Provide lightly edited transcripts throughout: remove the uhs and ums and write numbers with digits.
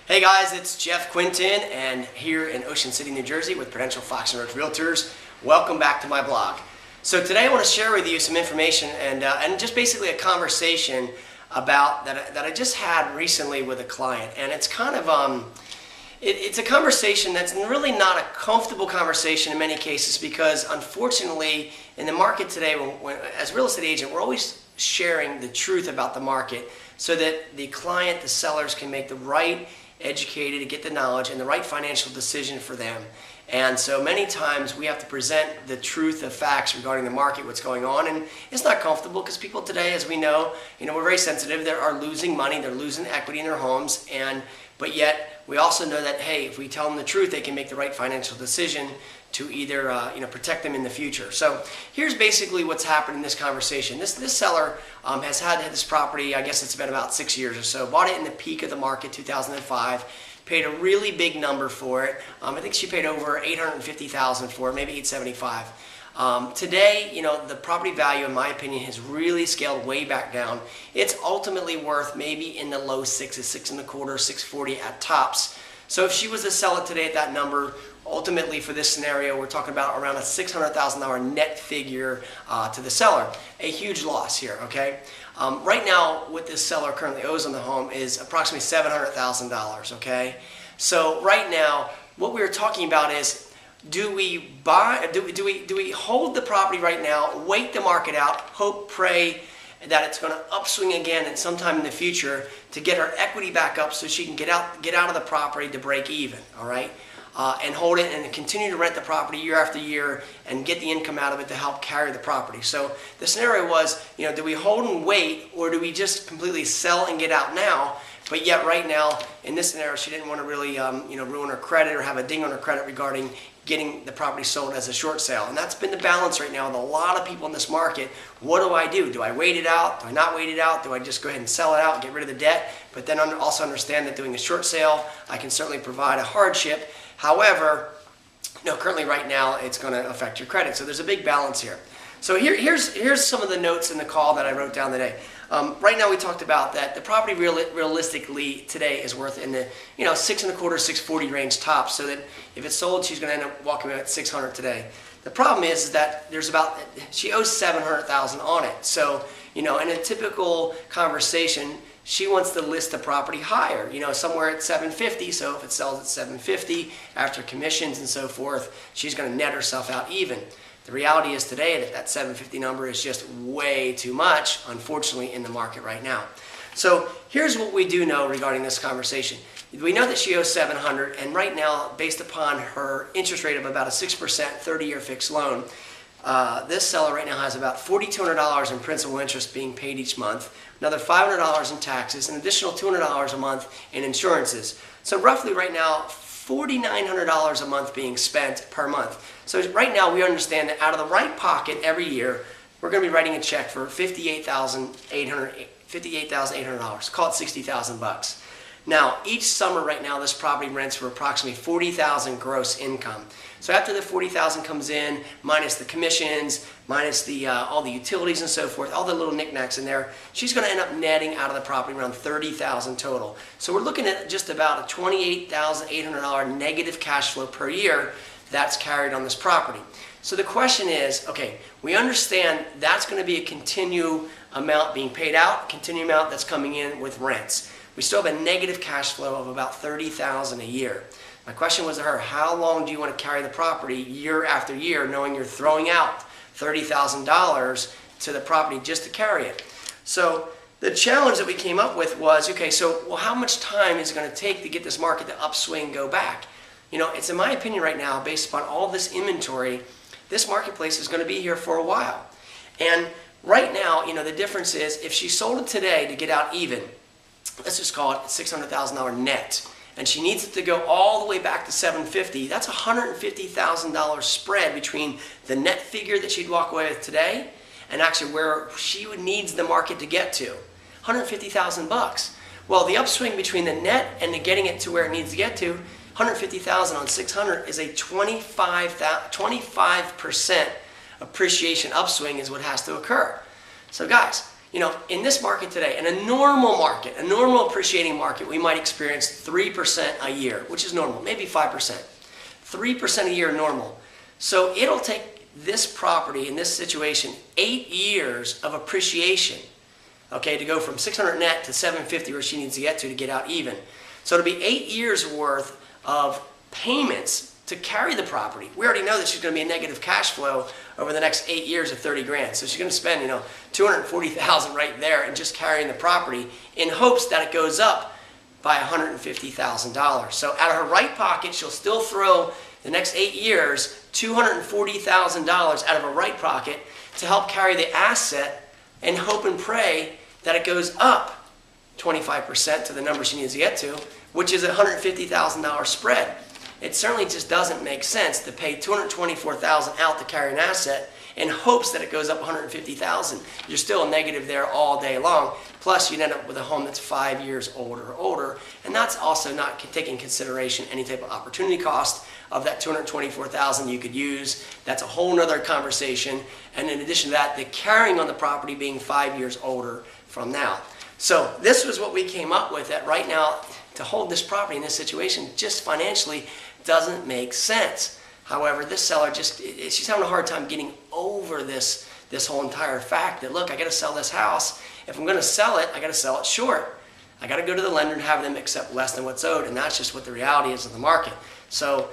Hey guys, it's Jeff Quintin and here in Ocean City, New Jersey with Prudential Fox & Roach Realtors. Welcome back to my blog. So today I want to share with you some information and just basically a conversation about that I just had recently with a client. And it's kind of it's a conversation that's really not a comfortable conversation in many cases because unfortunately in the market today, as a real estate agent, we're always sharing the truth about the market so that the client, the sellers can make the right educated to get the knowledge and the right financial decision for them. And so many times we have to present the truth of facts regarding the market, what's going on, and it's not comfortable because people today, as we know, we're very sensitive. They are losing money, they're losing equity in their homes, but yet we also know that, hey, if we tell them the truth, they can make the right financial decision to either protect them in the future. So here's basically what's happened in this conversation. This seller has had this property, I guess it's been about 6 years or so, bought it in the peak of the market, 2005, paid a really big number for it. I think she paid over $850,000 for it, maybe $875,000. Today, the property value, in my opinion, has really scaled way back down. It's ultimately worth maybe in the low sixes, 6.25, 640 at tops. So if she was to sell it today at that number, ultimately for this scenario, we're talking about around a $600,000 net figure to the seller. A huge loss here, okay? Right now, what this seller currently owes on the home is approximately $700,000, okay? So right now, what we're talking about is, do we hold the property right now, wait the market out, hope, pray that it's going to upswing again at some time in the future to get her equity back up so she can get out of the property to break even, all right? And hold it and continue to rent the property year after year and get the income out of it to help carry the property. So the scenario was, do we hold and wait, or do we just completely sell and get out now? But yet right now, in this scenario, she didn't want to really ruin her credit or have a ding on her credit regarding getting the property sold as a short sale. And that's been the balance right now with a lot of people in this market. What do? Do I wait it out? Do I not wait it out? Do I just go ahead and sell it out and get rid of the debt? But then also understand that doing a short sale, I can certainly provide a hardship. However, currently right now it's going to affect your credit. So there's a big balance here. So here's some of the notes in the call that I wrote down today. Right now we talked about that the property realistically today is worth in the 6.25, 640 range tops. So that if it's sold, she's going to end up walking away at 600 today. The problem is that she owes $700,000 on it. So in a typical conversation, she wants to list the property higher, somewhere at 750. So if it sells at 750 after commissions and so forth, she's going to net herself out even. The reality is today that 750 number is just way too much, unfortunately, in the market right now. So here's what we do know regarding this conversation. We know that she owes $700, and right now, based upon her interest rate of about a 6% 30-year fixed loan, this seller right now has about $4,200 in principal interest being paid each month, another $500 in taxes, an additional $200 a month in insurances. So roughly right now, $4,900 a month being spent per month. So right now we understand that out of the right pocket every year, we're going to be writing a check for $58,800. Call it $60,000. Now, each summer right now, this property rents for approximately $40,000 gross income. So after the $40,000 comes in, minus the commissions, minus all the utilities and so forth, all the little knickknacks in there, she's going to end up netting out of the property around $30,000 total. So we're looking at just about a $28,800 negative cash flow per year that's carried on this property. So the question is, okay, we understand that's going to be a continued amount being paid out, continued amount that's coming in with rents. We still have a negative cash flow of about $30,000 a year. My question was to her, how long do you want to carry the property year after year knowing you're throwing out $30,000 to the property just to carry it? So the challenge that we came up with was, okay, so how much time is it going to take to get this market to upswing and go back? It's in my opinion right now, based upon all this inventory, this marketplace is going to be here for a while. And right now, the difference is if she sold it today to get out even, let's just call it $600,000 net, and she needs it to go all the way back to $750, that's a $150,000 spread between the net figure that she'd walk away with today and actually where she needs the market to get to. $150,000. Well, the upswing between the net and the getting it to where it needs to get to, $150,000 on 600 is a 25% appreciation upswing is what has to occur. So guys, In this market today, in a normal market, a normal appreciating market, we might experience 3% a year, which is normal, maybe 5%. 3% a year normal. So it'll take this property in this situation 8 years of appreciation, okay, to go from 600 net to 750 where she needs to get out even. So it'll be 8 years worth of payments to carry the property. We already know that she's going to be a negative cash flow over the next 8 years of 30 grand. So she's going to spend, $240,000 right there and just carrying the property in hopes that it goes up by $150,000. So out of her right pocket, she'll still throw the next 8 years $240,000 out of her right pocket to help carry the asset and hope and pray that it goes up 25% to the number she needs to get to, which is a $150,000 spread. It certainly just doesn't make sense to pay $224,000 out to carry an asset in hopes that it goes up $150,000. You're still negative there all day long. Plus, you'd end up with a home that's 5 years older or older, and that's also not taking into consideration any type of opportunity cost of that $224,000 you could use. That's a whole nother conversation. And in addition to that, the carrying on the property being 5 years older from now. So this was what we came up with, that right now to hold this property in this situation just financially doesn't make sense. However, this seller she's having a hard time getting over this whole entire fact that, look, I got to sell this house. If I'm going to sell it, I got to sell it short. I got to go to the lender and have them accept less than what's owed, and that's just what the reality is of the market. So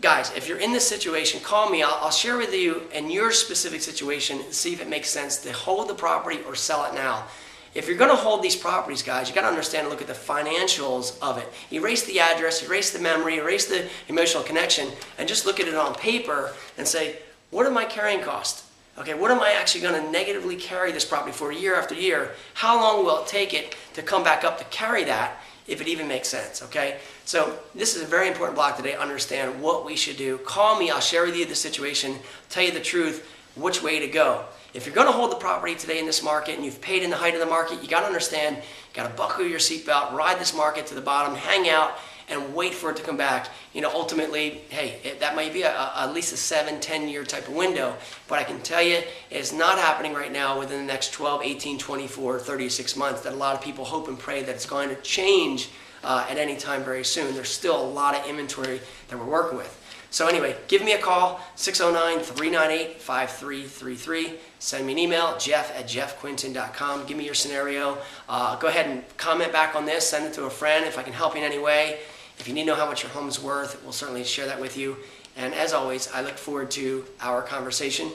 guys, if you're in this situation, call me. I'll share with you in your specific situation and see if it makes sense to hold the property or sell it now. If you're going to hold these properties, guys, you got to understand and look at the financials of it. Erase the address, erase the memory, erase the emotional connection, and just look at it on paper and say, what are my carrying costs? Okay, what am I actually going to negatively carry this property for year after year? How long will it take it to come back up to carry that, if it even makes sense, okay? So this is a very important block today. Understand what we should do. Call me. I'll share with you the situation, tell you the truth, which way to go. If you're going to hold the property today in this market and you've paid in the height of the market, you got to understand, you got to buckle your seatbelt, ride this market to the bottom, hang out, and wait for it to come back. Ultimately, hey, that might be at least a 7-10 year type of window, but I can tell you it's not happening right now within the next 12, 18, 24, 36 months that a lot of people hope and pray that it's going to change at any time very soon. There's still a lot of inventory that we're working with. So anyway, give me a call, 609-398-5333. Send me an email, jeff@jeffquintin.com. Give me your scenario. Go ahead and comment back on this. Send it to a friend if I can help you in any way. If you need to know how much your home is worth, we'll certainly share that with you. And as always, I look forward to our conversation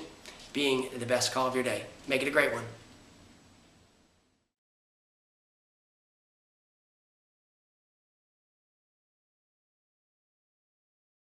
being the best call of your day. Make it a great one.